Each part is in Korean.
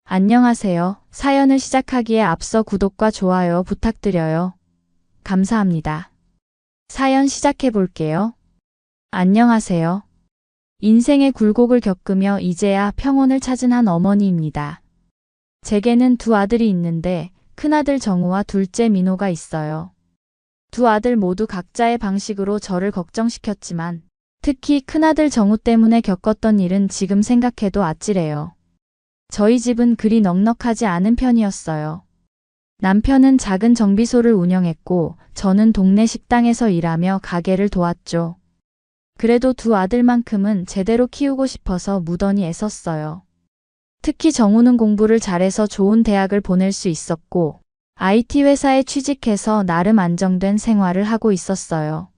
안녕하세요. 사연을 시작하기에 앞서 구독과 좋아요 부탁드려요. 감사합니다. 사연 시작해 볼게요. 안녕하세요. 인생의 굴곡을 겪으며 이제야 평온을 찾은 한 어머니입니다. 제게는 두 아들이 있는데 큰아들 정우와 둘째 민호가 있어요. 두 아들 모두 각자의 방식으로 저를 걱정시켰지만 특히 큰아들 정우 때문에 겪었던 일은 지금 생각해도 아찔해요. 저희 집은 그리 넉넉하지 않은 편이었어요. 남편은 작은 정비소를 운영했고 저는 동네 식당에서 일하며 가게를 도왔죠. 그래도 두 아들만큼은 제대로 키우고 싶어서 무던히 애썼어요. 특히 정우는 공부를 잘해서 좋은 대학을 보낼 수 있었고 IT 회사에 취직해서 나름 안정된 생활을 하고 있었어요.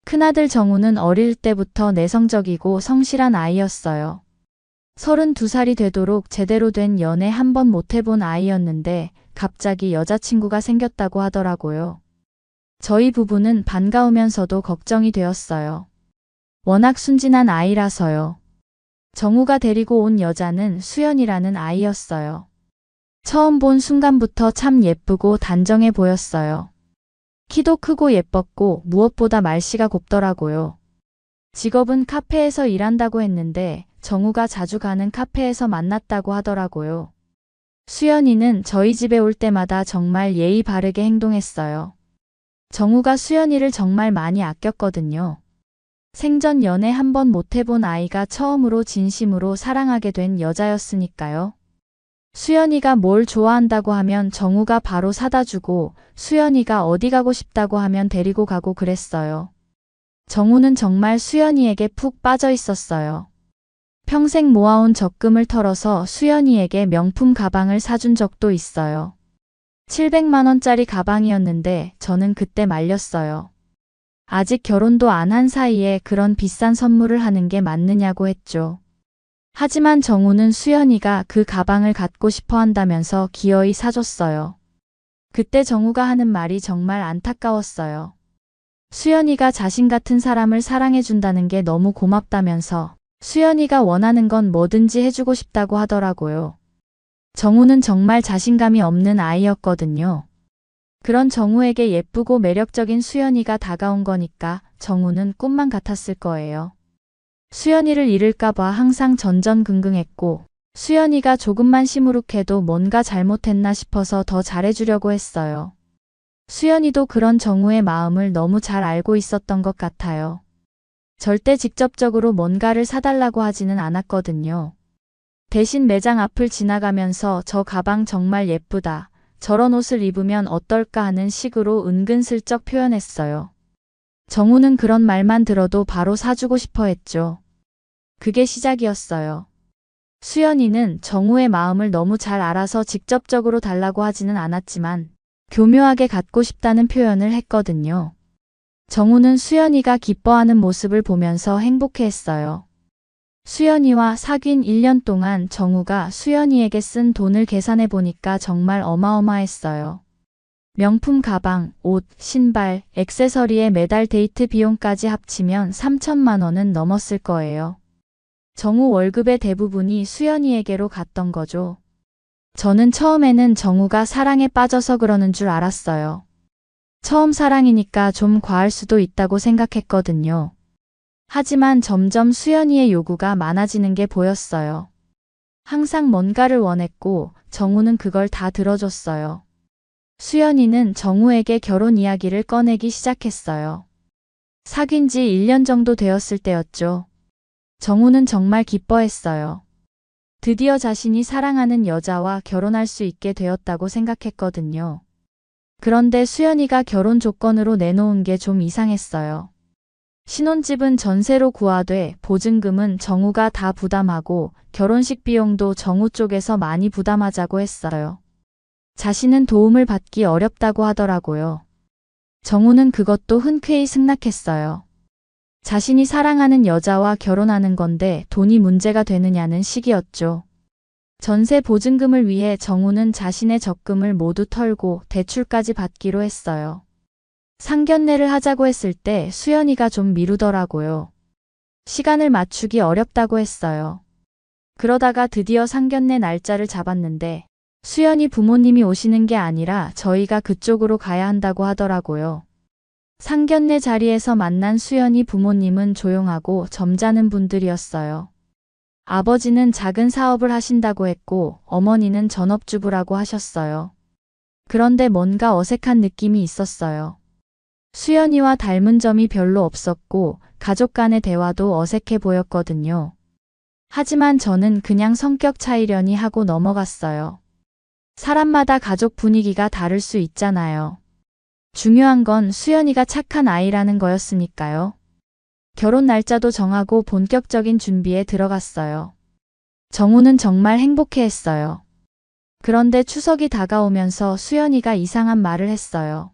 큰아들 정우는 어릴 때부터 내성적이고 성실한 아이였어요. 32살이 되도록 제대로 된 연애 한 번 못 해본 아이였는데 갑자기 여자친구가 생겼다고 하더라고요. 저희 부부는 반가우면서도 걱정이 되었어요. 워낙 순진한 아이라서요. 정우가 데리고 온 여자는 수연이라는 아이였어요. 처음 본 순간부터 참 예쁘고 단정해 보였어요. 키도 크고 예뻤고 무엇보다 말씨가 곱더라고요. 직업은 카페에서 일한다고 했는데 정우가 자주 가는 카페에서 만났다고 하더라고요. 수연이는 저희 집에 올 때마다 정말 예의 바르게 행동했어요. 정우가 수연이를 정말 많이 아꼈거든요. 생전 연애 한 번 못 해본 아이가 처음으로 진심으로 사랑하게 된 여자였으니까요. 수연이가 뭘 좋아한다고 하면 정우가 바로 사다 주고 수연이가 어디 가고 싶다고 하면 데리고 가고 그랬어요. 정우는 정말 수연이에게 푹 빠져 있었어요. 평생 모아온 적금을 털어서 수연이에게 명품 가방을 사준 적도 있어요. 700만 원짜리 가방이었는데 저는 그때 말렸어요. 아직 결혼도 안 한 사이에 그런 비싼 선물을 하는 게 맞느냐고 했죠. 하지만 정우는 수연이가 그 가방을 갖고 싶어 한다면서 기어이 사줬어요. 그때 정우가 하는 말이 정말 안타까웠어요. 수연이가 자신 같은 사람을 사랑해준다는 게 너무 고맙다면서 수연이가 원하는 건 뭐든지 해주고 싶다고 하더라고요. 정우는 정말 자신감이 없는 아이였거든요. 그런 정우에게 예쁘고 매력적인 수연이가 다가온 거니까 정우는 꿈만 같았을 거예요. 수연이를 잃을까봐 항상 전전긍긍했고 수연이가 조금만 시무룩해도 뭔가 잘못했나 싶어서 더 잘해주려고 했어요. 수연이도 그런 정우의 마음을 너무 잘 알고 있었던 것 같아요. 절대 직접적으로 뭔가를 사달라고 하지는 않았거든요. 대신 매장 앞을 지나가면서 저 가방 정말 예쁘다. 저런 옷을 입으면 어떨까 하는 식으로 은근슬쩍 표현했어요. 정우는 그런 말만 들어도 바로 사주고 싶어 했죠. 그게 시작이었어요. 수연이는 정우의 마음을 너무 잘 알아서 직접적으로 달라고 하지는 않았지만 교묘하게 갖고 싶다는 표현을 했거든요. 정우는 수연이가 기뻐하는 모습을 보면서 행복해했어요. 수연이와 사귄 1년 동안 정우가 수연이에게 쓴 돈을 계산해 보니까 정말 어마어마했어요. 명품 가방, 옷, 신발, 액세서리에 매달 데이트 비용까지 합치면 3천만 원은 넘었을 거예요. 정우 월급의 대부분이 수연이에게로 갔던 거죠. 저는 처음에는 정우가 사랑에 빠져서 그러는 줄 알았어요. 처음 사랑이니까 좀 과할 수도 있다고 생각했거든요. 하지만 점점 수연이의 요구가 많아지는 게 보였어요. 항상 뭔가를 원했고 정우는 그걸 다 들어줬어요. 수연이는 정우에게 결혼 이야기를 꺼내기 시작했어요. 사귄 지 1년 정도 되었을 때였죠. 정우는 정말 기뻐했어요. 드디어 자신이 사랑하는 여자와 결혼할 수 있게 되었다고 생각했거든요. 그런데 수연이가 결혼 조건으로 내놓은 게 좀 이상했어요. 신혼집은 전세로 구하되 보증금은 정우가 다 부담하고 결혼식 비용도 정우 쪽에서 많이 부담하자고 했어요. 자신은 도움을 받기 어렵다고 하더라고요. 정우는 그것도 흔쾌히 승낙했어요. 자신이 사랑하는 여자와 결혼하는 건데 돈이 문제가 되느냐는 식이었죠. 전세 보증금을 위해 정우는 자신의 적금을 모두 털고 대출까지 받기로 했어요. 상견례를 하자고 했을 때 수연이가 좀 미루더라고요. 시간을 맞추기 어렵다고 했어요. 그러다가 드디어 상견례 날짜를 잡았는데 수연이 부모님이 오시는 게 아니라 저희가 그쪽으로 가야 한다고 하더라고요. 상견례 자리에서 만난 수연이 부모님은 조용하고 점잖은 분들이었어요. 아버지는 작은 사업을 하신다고 했고 어머니는 전업주부라고 하셨어요. 그런데 뭔가 어색한 느낌이 있었어요. 수연이와 닮은 점이 별로 없었고 가족 간의 대화도 어색해 보였거든요. 하지만 저는 그냥 성격 차이려니 하고 넘어갔어요. 사람마다 가족 분위기가 다를 수 있잖아요. 중요한 건 수연이가 착한 아이라는 거였으니까요. 결혼 날짜도 정하고 본격적인 준비에 들어갔어요. 정우는 정말 행복해했어요. 그런데 추석이 다가오면서 수연이가 이상한 말을 했어요.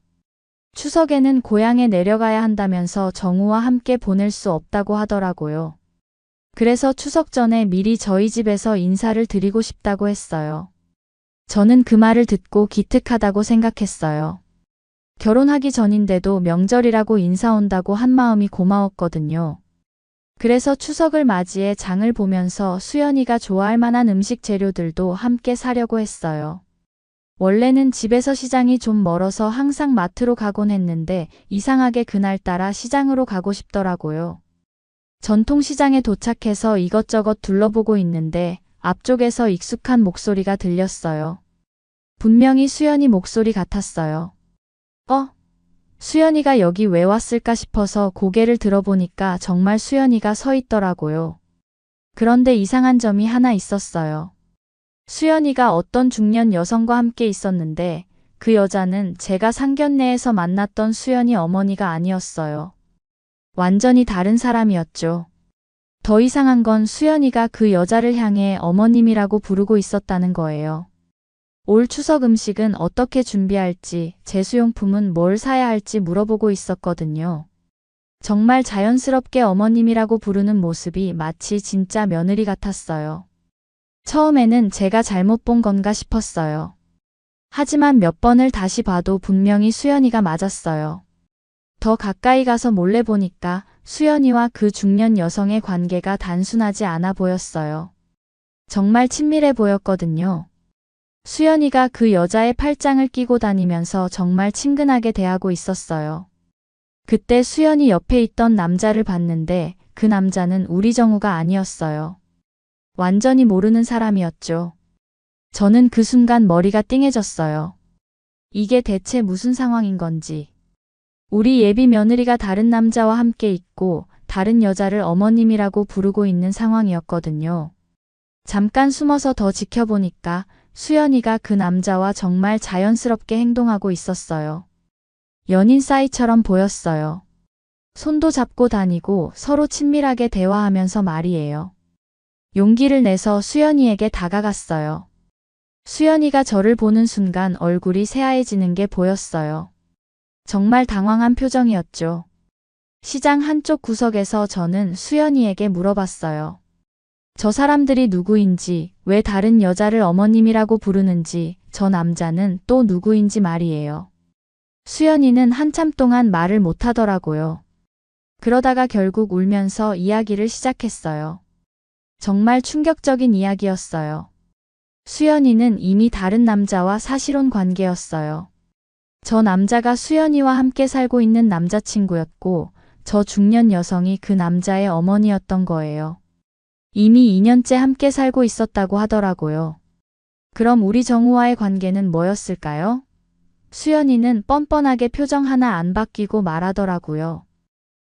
추석에는 고향에 내려가야 한다면서 정우와 함께 보낼 수 없다고 하더라고요. 그래서 추석 전에 미리 저희 집에서 인사를 드리고 싶다고 했어요. 저는 그 말을 듣고 기특하다고 생각했어요. 결혼하기 전인데도 명절이라고 인사 온다고 한 마음이 고마웠거든요. 그래서 추석을 맞이해 장을 보면서 수연이가 좋아할 만한 음식 재료들도 함께 사려고 했어요. 원래는 집에서 시장이 좀 멀어서 항상 마트로 가곤 했는데 이상하게 그날따라 시장으로 가고 싶더라고요. 전통시장에 도착해서 이것저것 둘러보고 있는데 앞쪽에서 익숙한 목소리가 들렸어요. 분명히 수연이 목소리 같았어요. 수연이가 여기 왜 왔을까 싶어서 고개를 들어보니까 정말 수연이가 서 있더라고요. 그런데 이상한 점이 하나 있었어요. 수연이가 어떤 중년 여성과 함께 있었는데 그 여자는 제가 상견례에서 만났던 수연이 어머니가 아니었어요. 완전히 다른 사람이었죠. 더 이상한 건 수연이가 그 여자를 향해 어머님이라고 부르고 있었다는 거예요. 올 추석 음식은 어떻게 준비할지, 제수용품은 뭘 사야 할지 물어보고 있었거든요. 정말 자연스럽게 어머님이라고 부르는 모습이 마치 진짜 며느리 같았어요. 처음에는 제가 잘못 본 건가 싶었어요. 하지만 몇 번을 다시 봐도 분명히 수연이가 맞았어요. 더 가까이 가서 몰래 보니까 수연이와 그 중년 여성의 관계가 단순하지 않아 보였어요. 정말 친밀해 보였거든요. 수연이가 그 여자의 팔짱을 끼고 다니면서 정말 친근하게 대하고 있었어요. 그때 수연이 옆에 있던 남자를 봤는데 그 남자는 우리 정우가 아니었어요. 완전히 모르는 사람이었죠. 저는 그 순간 머리가 띵해졌어요. 이게 대체 무슨 상황인 건지. 우리 예비 며느리가 다른 남자와 함께 있고 다른 여자를 어머님이라고 부르고 있는 상황이었거든요. 잠깐 숨어서 더 지켜보니까 수연이가 그 남자와 정말 자연스럽게 행동하고 있었어요. 연인 사이처럼 보였어요. 손도 잡고 다니고 서로 친밀하게 대화하면서 말이에요. 용기를 내서 수연이에게 다가갔어요. 수연이가 저를 보는 순간 얼굴이 새하얘지는 게 보였어요. 정말 당황한 표정이었죠. 시장 한쪽 구석에서 저는 수연이에게 물어봤어요. 저 사람들이 누구인지, 왜 다른 여자를 어머님이라고 부르는지, 저 남자는 또 누구인지 말이에요. 수연이는 한참 동안 말을 못하더라고요. 그러다가 결국 울면서 이야기를 시작했어요. 정말 충격적인 이야기였어요. 수연이는 이미 다른 남자와 사실혼 관계였어요. 저 남자가 수연이와 함께 살고 있는 남자친구였고, 저 중년 여성이 그 남자의 어머니였던 거예요. 이미 2년째 함께 살고 있었다고 하더라고요. 그럼 우리 정우와의 관계는 뭐였을까요? 수연이는 뻔뻔하게 표정 하나 안 바뀌고 말하더라고요.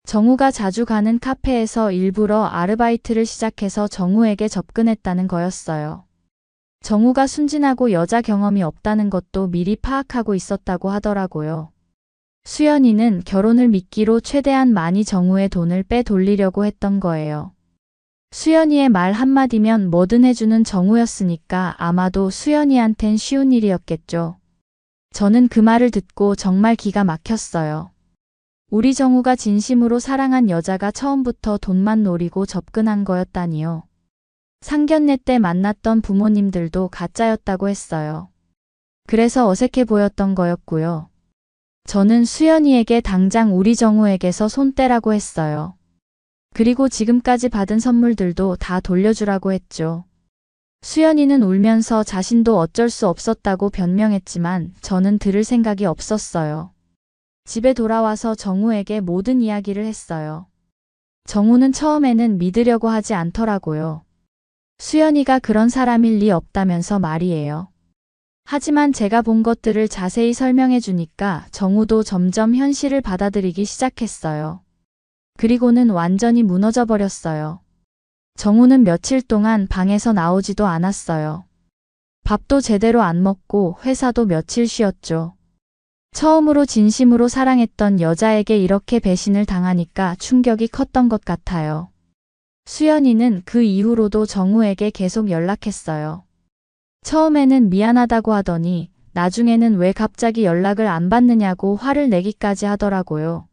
정우가 자주 가는 카페에서 일부러 아르바이트를 시작해서 정우에게 접근했다는 거였어요. 정우가 순진하고 여자 경험이 없다는 것도 미리 파악하고 있었다고 하더라고요. 수연이는 결혼을 미끼로 최대한 많이 정우의 돈을 빼돌리려고 했던 거예요. 수연이의 말 한마디면 뭐든 해주는 정우였으니까 아마도 수연이한텐 쉬운 일이었겠죠. 저는 그 말을 듣고 정말 기가 막혔어요. 우리 정우가 진심으로 사랑한 여자가 처음부터 돈만 노리고 접근한 거였다니요. 상견례 때 만났던 부모님들도 가짜였다고 했어요. 그래서 어색해 보였던 거였고요. 저는 수연이에게 당장 우리 정우에게서 손 떼라고 했어요. 그리고 지금까지 받은 선물들도 다 돌려주라고 했죠. 수연이는 울면서 자신도 어쩔 수 없었다고 변명했지만 저는 들을 생각이 없었어요. 집에 돌아와서 정우에게 모든 이야기를 했어요. 정우는 처음에는 믿으려고 하지 않더라고요. 수연이가 그런 사람일 리 없다면서 말이에요. 하지만 제가 본 것들을 자세히 설명해 주니까 정우도 점점 현실을 받아들이기 시작했어요. 그리고는 완전히 무너져 버렸어요. 정우는 며칠 동안 방에서 나오지도 않았어요. 밥도 제대로 안 먹고 회사도 며칠 쉬었죠. 처음으로 진심으로 사랑했던 여자에게 이렇게 배신을 당하니까 충격이 컸던 것 같아요. 수연이는 그 이후로도 정우에게 계속 연락했어요. 처음에는 미안하다고 하더니 나중에는 왜 갑자기 연락을 안 받느냐고 화를 내기까지 하더라고요.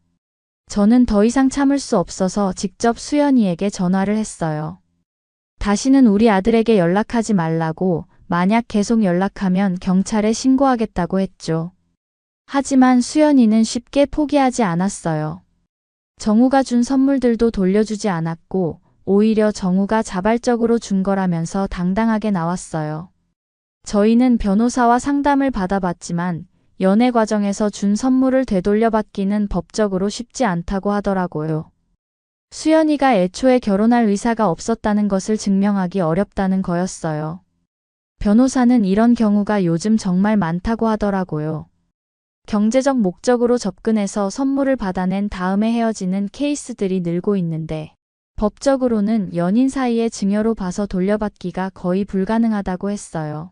저는 더 이상 참을 수 없어서 직접 수연이에게 전화를 했어요. 다시는 우리 아들에게 연락하지 말라고, 만약 계속 연락하면 경찰에 신고하겠다고 했죠. 하지만 수연이는 쉽게 포기하지 않았어요. 정우가 준 선물들도 돌려주지 않았고 오히려 정우가 자발적으로 준 거라면서 당당하게 나왔어요. 저희는 변호사와 상담을 받아봤지만 연애 과정에서 준 선물을 되돌려받기는 법적으로 쉽지 않다고 하더라고요. 수연이가 애초에 결혼할 의사가 없었다는 것을 증명하기 어렵다는 거였어요. 변호사는 이런 경우가 요즘 정말 많다고 하더라고요. 경제적 목적으로 접근해서 선물을 받아낸 다음에 헤어지는 케이스들이 늘고 있는데 법적으로는 연인 사이의 증여로 봐서 돌려받기가 거의 불가능하다고 했어요.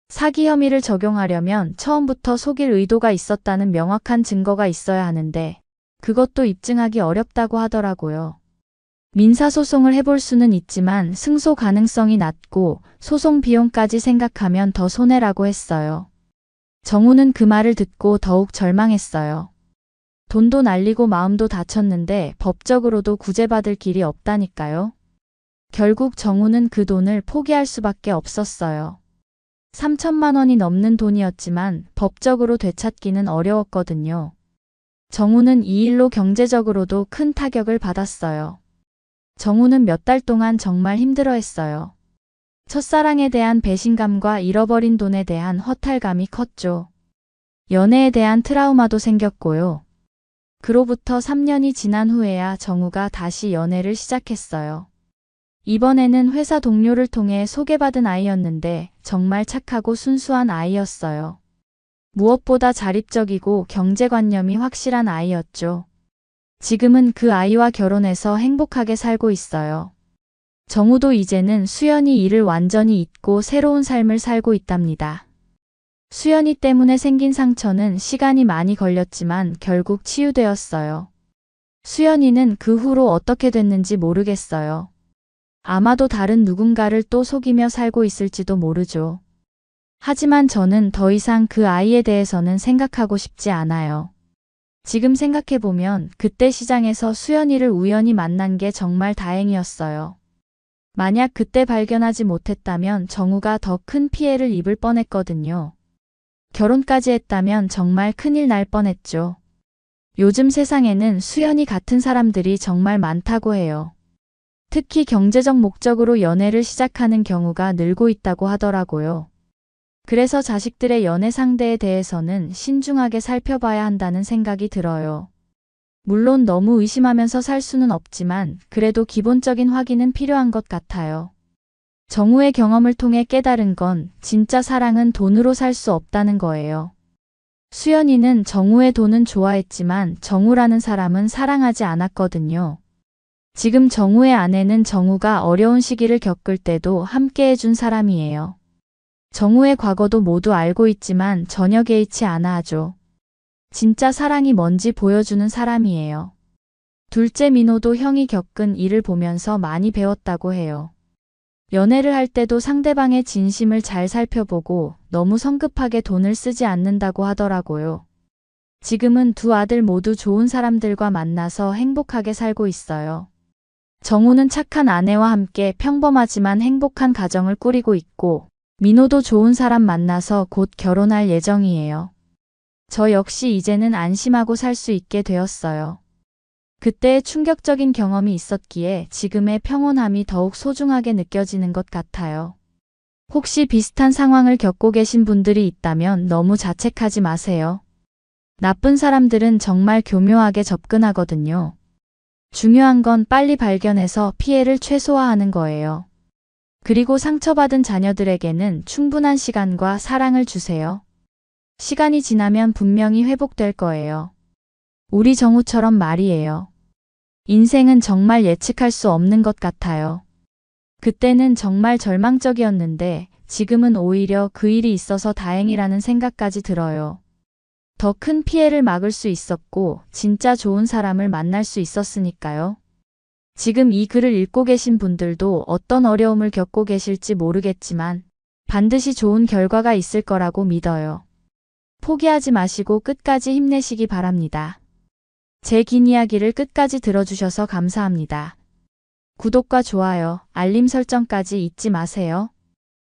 사기 혐의를 적용하려면 처음부터 속일 의도가 있었다는 명확한 증거가 있어야 하는데 그것도 입증하기 어렵다고 하더라고요. 민사소송을 해볼 수는 있지만 승소 가능성이 낮고 소송 비용까지 생각하면 더 손해라고 했어요. 정우는 그 말을 듣고 더욱 절망했어요. 돈도 날리고 마음도 다쳤는데 법적으로도 구제받을 길이 없다니까요. 결국 정우는 그 돈을 포기할 수밖에 없었어요. 3천만 원이 넘는 돈이었지만 법적으로 되찾기는 어려웠거든요. 정우는 이 일로 경제적으로도 큰 타격을 받았어요. 정우는 몇 달 동안 정말 힘들어했어요. 첫사랑에 대한 배신감과 잃어버린 돈에 대한 허탈감이 컸죠. 연애에 대한 트라우마도 생겼고요. 그로부터 3년이 지난 후에야 정우가 다시 연애를 시작했어요. 이번에는 회사 동료를 통해 소개받은 아이였는데 정말 착하고 순수한 아이였어요. 무엇보다 자립적이고 경제관념이 확실한 아이였죠. 지금은 그 아이와 결혼해서 행복하게 살고 있어요. 정우도 이제는 수연이 일을 완전히 잊고 새로운 삶을 살고 있답니다. 수연이 때문에 생긴 상처는 시간이 많이 걸렸지만 결국 치유되었어요. 수연이는 그 후로 어떻게 됐는지 모르겠어요. 아마도 다른 누군가를 또 속이며 살고 있을지도 모르죠. 하지만 저는 더 이상 그 아이에 대해서는 생각하고 싶지 않아요. 지금 생각해보면 그때 시장에서 수연이를 우연히 만난 게 정말 다행이었어요. 만약 그때 발견하지 못했다면 정우가 더 큰 피해를 입을 뻔했거든요. 결혼까지 했다면 정말 큰일 날 뻔했죠. 요즘 세상에는 수연이 같은 사람들이 정말 많다고 해요. 특히 경제적 목적으로 연애를 시작하는 경우가 늘고 있다고 하더라고요. 그래서 자식들의 연애 상대에 대해서는 신중하게 살펴봐야 한다는 생각이 들어요. 물론 너무 의심하면서 살 수는 없지만 그래도 기본적인 확인은 필요한 것 같아요. 정우의 경험을 통해 깨달은 건 진짜 사랑은 돈으로 살 수 없다는 거예요. 수연이는 정우의 돈은 좋아했지만 정우라는 사람은 사랑하지 않았거든요. 지금 정우의 아내는 정우가 어려운 시기를 겪을 때도 함께 해준 사람이에요. 정우의 과거도 모두 알고 있지만 전혀 개의치 않아 하죠. 진짜 사랑이 뭔지 보여주는 사람이에요. 둘째 민호도 형이 겪은 일을 보면서 많이 배웠다고 해요. 연애를 할 때도 상대방의 진심을 잘 살펴보고 너무 성급하게 돈을 쓰지 않는다고 하더라고요. 지금은 두 아들 모두 좋은 사람들과 만나서 행복하게 살고 있어요. 정우는 착한 아내와 함께 평범하지만 행복한 가정을 꾸리고 있고 민호도 좋은 사람 만나서 곧 결혼할 예정이에요. 저 역시 이제는 안심하고 살 수 있게 되었어요. 그때의 충격적인 경험이 있었기에 지금의 평온함이 더욱 소중하게 느껴지는 것 같아요. 혹시 비슷한 상황을 겪고 계신 분들이 있다면 너무 자책하지 마세요. 나쁜 사람들은 정말 교묘하게 접근하거든요. 중요한 건 빨리 발견해서 피해를 최소화하는 거예요. 그리고 상처받은 자녀들에게는 충분한 시간과 사랑을 주세요. 시간이 지나면 분명히 회복될 거예요. 우리 정우처럼 말이에요. 인생은 정말 예측할 수 없는 것 같아요. 그때는 정말 절망적이었는데 지금은 오히려 그 일이 있어서 다행이라는 생각까지 들어요. 더 큰 피해를 막을 수 있었고 진짜 좋은 사람을 만날 수 있었으니까요. 지금 이 글을 읽고 계신 분들도 어떤 어려움을 겪고 계실지 모르겠지만 반드시 좋은 결과가 있을 거라고 믿어요. 포기하지 마시고 끝까지 힘내시기 바랍니다. 제 긴 이야기를 끝까지 들어주셔서 감사합니다. 구독과 좋아요, 알림 설정까지 잊지 마세요.